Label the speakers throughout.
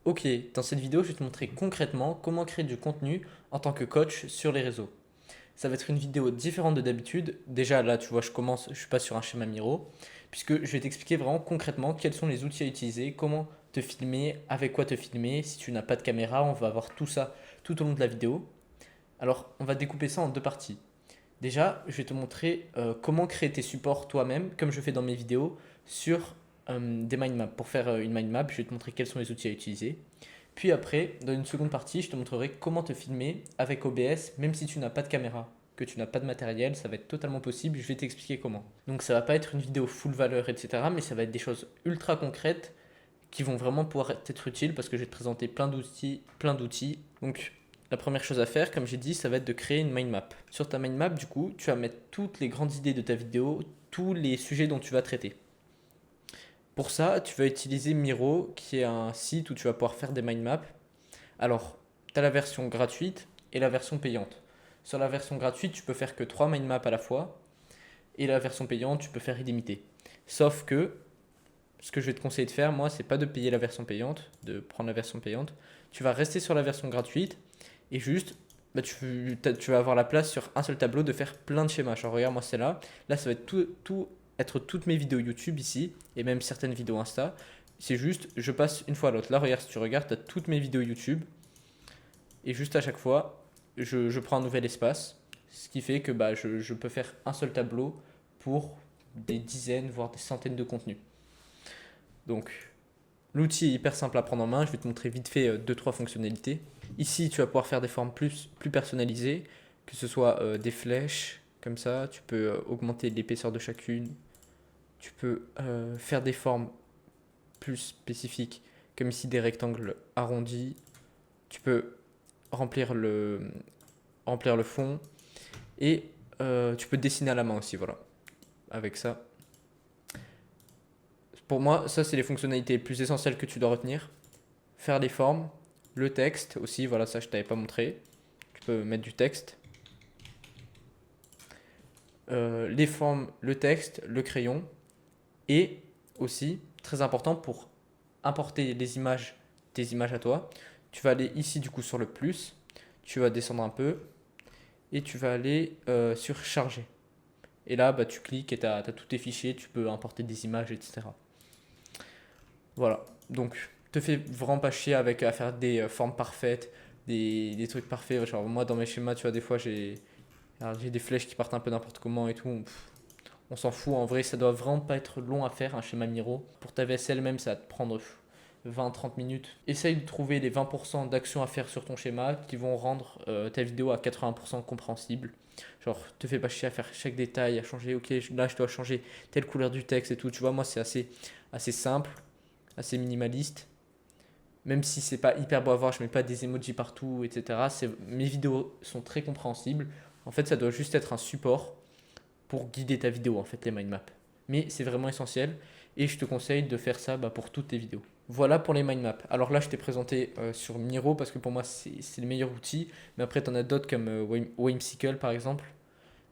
Speaker 1: Ok, dans cette vidéo, je vais te montrer concrètement comment créer du contenu en tant que coach sur les réseaux. Ça va être une vidéo différente de d'habitude. Déjà là, tu vois, je suis pas sur un schéma Miro, puisque je vais t'expliquer vraiment concrètement quels sont les outils à utiliser, comment te filmer, avec quoi te filmer. Si tu n'as pas de caméra, on va voir tout ça tout au long de la vidéo. Alors, on va découper ça en deux parties. Déjà, je vais te montrer comment créer tes supports toi-même, comme je fais dans mes vidéos, sur des mind maps. Pour faire une mind map, je vais te montrer quels sont les outils à utiliser. Puis après, dans une seconde partie, je te montrerai comment te filmer avec OBS, même si tu n'as pas de caméra, que tu n'as pas de matériel, ça va être totalement possible, je vais t'expliquer comment. Donc ça va pas être une vidéo full valeur, etc. Mais ça va être des choses ultra concrètes qui vont vraiment pouvoir être utiles parce que je vais te présenter plein d'outils, plein d'outils. Donc la première chose à faire, comme j'ai dit, ça va être de créer une mind map. Sur ta mind map, du coup, tu vas mettre toutes les grandes idées de ta vidéo, tous les sujets dont tu vas traiter. Pour ça, tu vas utiliser Miro, qui est un site où tu vas pouvoir faire des mind maps. Alors, tu as la version gratuite et la version payante. Sur la version gratuite, tu peux faire que 3 mind maps à la fois, et la version payante, tu peux faire illimité. Sauf que, ce que je vais te conseiller de faire, moi, c'est pas de payer la version payante, de prendre la version payante. Tu vas rester sur la version gratuite et juste, tu vas avoir la place sur un seul tableau de faire plein de schémas. Genre, regarde, moi, c'est là. Là, ça va être être toutes mes vidéos YouTube ici et même certaines vidéos Insta. C'est juste, je passe une fois à l'autre. Là, regarde, si tu regardes, tu as toutes mes vidéos YouTube et juste à chaque fois, je prends un nouvel espace. Ce qui fait que je peux faire un seul tableau pour des dizaines, voire des centaines de contenus. Donc, l'outil est hyper simple à prendre en main. Je vais te montrer vite fait 2-3 fonctionnalités. Ici, tu vas pouvoir faire des formes plus personnalisées, que ce soit des flèches, comme ça. Tu peux augmenter l'épaisseur de chacune. Tu peux faire des formes plus spécifiques, comme ici des rectangles arrondis. Tu peux remplir remplir le fond. Et tu peux dessiner à la main aussi, voilà. Avec ça. Pour moi, ça, c'est les fonctionnalités les plus essentielles que tu dois retenir. Faire les formes, le texte aussi, voilà, ça, je t'avais pas montré. Tu peux mettre du texte. Les formes, le texte, le crayon. Et aussi, très important pour importer les images, tes images à toi, tu vas aller ici du coup sur le plus, tu vas descendre un peu et tu vas aller sur charger. Et là, tu cliques et tu as tous tes fichiers, tu peux importer des images, etc. Voilà, donc te fais vraiment pas chier avec à faire des formes parfaites, des trucs parfaits. Genre moi dans mes schémas, tu vois, des fois j'ai des flèches qui partent un peu n'importe comment et tout. On s'en fout, en vrai, ça doit vraiment pas être long à faire un schéma Miro. Pour ta VSL même, ça va te prendre 20-30 minutes. Essaye de trouver les 20% d'actions à faire sur ton schéma qui vont rendre ta vidéo à 80% compréhensible. Genre, te fais pas chier à faire chaque détail, à changer, ok, là je dois changer telle couleur du texte et tout. Tu vois, moi c'est assez simple, assez minimaliste. Même si c'est pas hyper beau à voir, je mets pas des emojis partout, etc. Mes vidéos sont très compréhensibles. En fait, ça doit juste être un support pour guider ta vidéo, en fait, les mind maps. Mais c'est vraiment essentiel et je te conseille de faire ça pour toutes tes vidéos. Voilà pour les mind maps. Alors là, je t'ai présenté sur Miro parce que pour moi, c'est le meilleur outil. Mais après, tu en as d'autres comme Whimsical par exemple.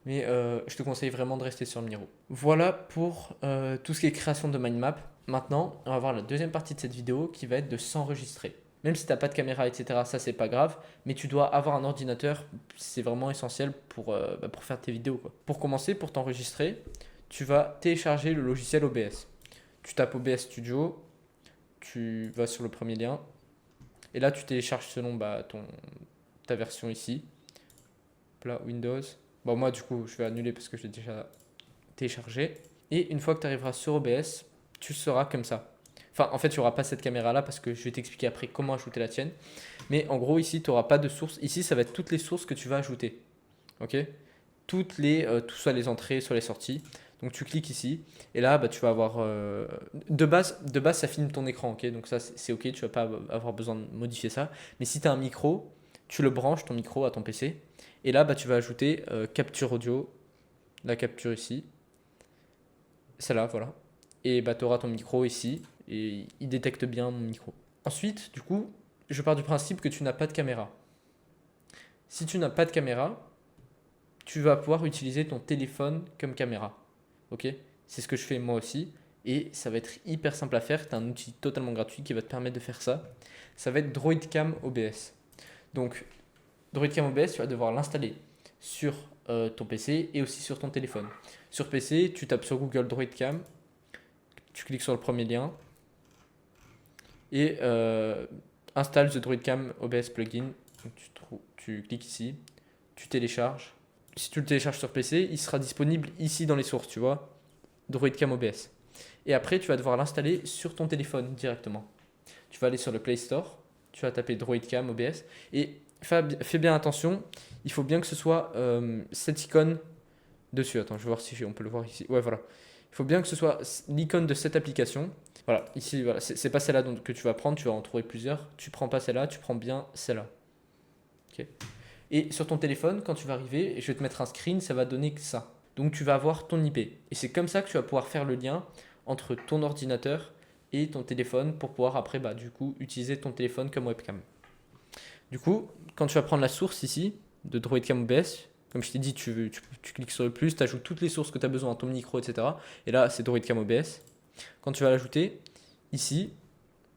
Speaker 1: Mais je te conseille vraiment de rester sur Miro. Voilà pour tout ce qui est création de mind map. Maintenant, on va voir la deuxième partie de cette vidéo qui va être de s'enregistrer. Même si tu n'as pas de caméra, etc., ça c'est pas grave, mais tu dois avoir un ordinateur, c'est vraiment essentiel pour faire tes vidéos, quoi. Pour commencer, pour t'enregistrer, tu vas télécharger le logiciel OBS. Tu tapes OBS Studio, tu vas sur le premier lien, et là tu télécharges selon ta version ici. Là, Windows. Bon, moi du coup, je vais annuler parce que je l'ai déjà téléchargé. Et une fois que tu arriveras sur OBS, tu seras comme ça. Enfin, en fait, tu n'auras pas cette caméra-là parce que je vais t'expliquer après comment ajouter la tienne. Mais en gros, ici, tu n'auras pas de source. Ici, ça va être toutes les sources que tu vas ajouter. Ok. Tout soit les entrées, soit les sorties. Donc tu cliques ici et là tu vas avoir de base ça filme ton écran, ok, donc ça c'est ok, tu vas pas avoir besoin de modifier ça. Mais si tu as un micro, tu le branches ton micro à ton PC et là tu vas ajouter capture audio, la capture ici, celle-là, voilà. Et tu auras ton micro ici et il détecte bien mon micro. Ensuite, du coup, je pars du principe que tu n'as pas de caméra. Si tu n'as pas de caméra, tu vas pouvoir utiliser ton téléphone comme caméra. Ok. C'est ce que je fais moi aussi. et ça va être hyper simple à faire. Tu as un outil totalement gratuit qui va te permettre de faire ça. Ça va être DroidCam OBS. Donc, DroidCam OBS, tu vas devoir l'installer sur ton PC et aussi sur ton téléphone. Sur PC, tu tapes sur Google DroidCam, tu cliques sur le premier lien et installe The DroidCam OBS plugin. Donc, tu cliques ici, tu télécharges. Si tu le télécharges sur PC, il sera disponible ici dans les sources, tu vois, DroidCam OBS. Et après, tu vas devoir l'installer sur ton téléphone directement. Tu vas aller sur le Play Store, tu vas taper DroidCam OBS et fais bien attention, il faut bien que ce soit cette icône dessus. Attends, je vais voir si on peut le voir ici. Ouais, voilà. Il faut bien que ce soit l'icône de cette application. Voilà, ici, voilà. C'est pas celle-là que tu vas prendre, tu vas en trouver plusieurs. Tu prends pas celle-là, tu prends bien celle-là. Ok. Et sur ton téléphone, quand tu vas arriver, je vais te mettre un screen, ça va donner que ça. Donc tu vas avoir ton IP. Et c'est comme ça que tu vas pouvoir faire le lien entre ton ordinateur et ton téléphone pour pouvoir après, du coup, utiliser ton téléphone comme webcam. Du coup, quand tu vas prendre la source ici de DroidCam OBS, comme je t'ai dit, tu cliques sur le plus, tu ajoutes toutes les sources que tu as besoin, ton micro, etc. Et là, c'est DroidCam OBS. Quand tu vas l'ajouter, ici,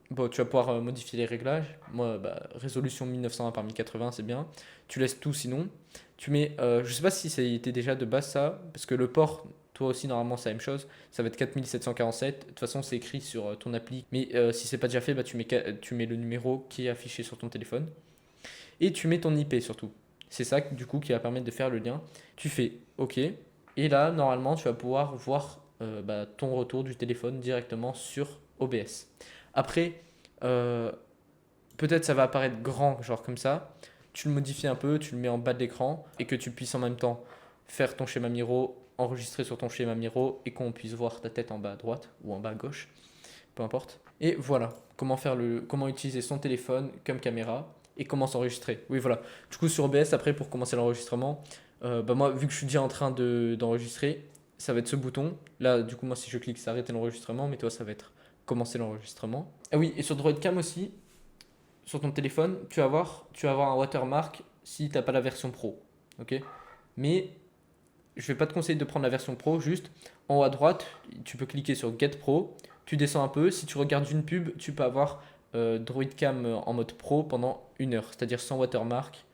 Speaker 1: tu vas pouvoir modifier les réglages. Moi, résolution 1920 par 1080, c'est bien. Tu laisses tout sinon. Tu mets, je sais pas si ça était déjà de base ça, parce que le port, toi aussi, normalement, c'est la même chose. Ça va être 4747. De toute façon, c'est écrit sur ton appli. Mais si c'est pas déjà fait, tu mets le numéro qui est affiché sur ton téléphone. Et tu mets ton IP surtout. C'est ça du coup qui va permettre de faire le lien. Tu fais OK. Et là, normalement, tu vas pouvoir voir ton retour du téléphone directement sur OBS. Après, peut-être ça va apparaître grand, genre comme ça. Tu le modifies un peu, tu le mets en bas de l'écran et que tu puisses en même temps faire ton schéma Miro, enregistrer sur ton schéma Miro et qu'on puisse voir ta tête en bas à droite ou en bas à gauche, peu importe. Et voilà, comment utiliser son téléphone comme caméra et comment s'enregistrer. Oui, voilà. Du coup, sur OBS, après, pour commencer l'enregistrement, moi, vu que je suis déjà en train d'enregistrer, ça va être ce bouton. Là, du coup, moi, si je clique, c'est arrêter l'enregistrement, mais toi, ça va être commencer l'enregistrement. Ah oui, et sur DroidCam aussi, sur ton téléphone, tu vas avoir un watermark si tu n'as pas la version pro. Ok. Mais je ne vais pas te conseiller de prendre la version pro, juste en haut à droite, tu peux cliquer sur Get Pro, tu descends un peu, si tu regardes une pub, tu peux avoir DroidCam en mode pro pendant 1 heure, c'est-à-dire sans watermark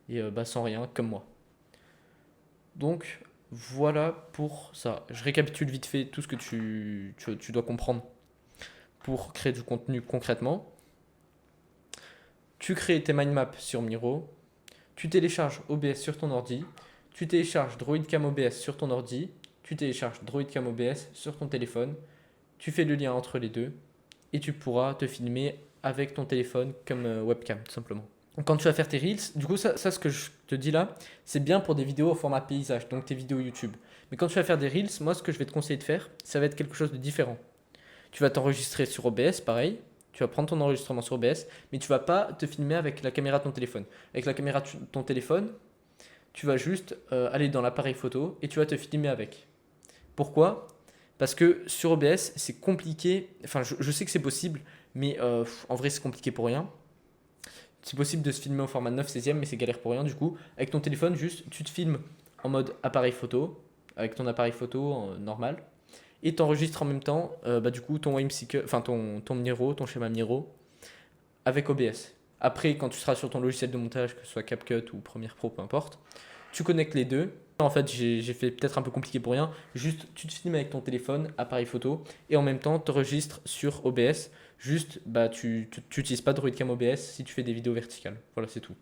Speaker 1: et sans rien, comme moi. Donc voilà pour ça. Je récapitule vite fait tout ce que tu dois comprendre pour créer du contenu concrètement. Tu crées tes mind maps sur Miro, tu télécharges OBS sur ton ordi, tu télécharges DroidCam OBS sur ton ordi, tu télécharges DroidCam OBS sur ton téléphone, tu fais le lien entre les deux et tu pourras te filmer avec ton téléphone comme webcam tout simplement. Donc, quand tu vas faire tes reels, du coup ça ce que je te dis là, c'est bien pour des vidéos au format paysage, donc tes vidéos YouTube. Mais quand tu vas faire des reels, moi ce que je vais te conseiller de faire, ça va être quelque chose de différent. Tu vas t'enregistrer sur OBS, pareil. Tu vas prendre ton enregistrement sur OBS, mais tu vas pas te filmer avec la caméra de ton téléphone. Avec la caméra de ton téléphone, tu vas juste aller dans l'appareil photo et tu vas te filmer avec. Pourquoi ? Parce que sur OBS, c'est compliqué. Enfin, je sais que c'est possible, mais en vrai, c'est compliqué pour rien. C'est possible de se filmer au format 9/16, mais c'est galère pour rien. Du coup, avec ton téléphone, juste, tu te filmes en mode appareil photo, avec ton appareil photo normal, et tu enregistres en même temps du coup, ton Miro, ton schéma Miro, avec OBS. Après, quand tu seras sur ton logiciel de montage, que ce soit CapCut ou Premiere Pro, peu importe, tu connectes les deux. En fait, j'ai fait peut-être un peu compliqué pour rien. Juste, tu te filmes avec ton téléphone, appareil photo, et en même temps, tu enregistres sur OBS. Juste, tu n'utilises pas DroidCam OBS si tu fais des vidéos verticales. Voilà, c'est tout.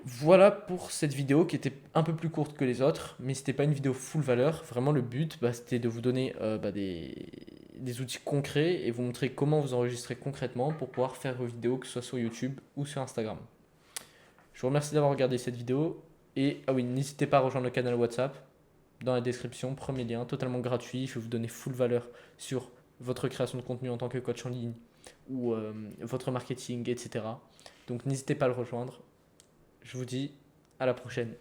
Speaker 1: Voilà pour cette vidéo qui était un peu plus courte que les autres, mais c'était pas une vidéo full valeur. Vraiment, le but, c'était de vous donner des outils concrets et vous montrer comment vous enregistrer concrètement pour pouvoir faire vos vidéos, que ce soit sur YouTube ou sur Instagram. Je vous remercie d'avoir regardé cette vidéo. Et ah oui, n'hésitez pas à rejoindre le canal WhatsApp dans la description, premier lien, totalement gratuit. Je vais vous donner full valeur sur votre création de contenu en tant que coach en ligne ou votre marketing, etc. Donc n'hésitez pas à le rejoindre. Je vous dis à la prochaine.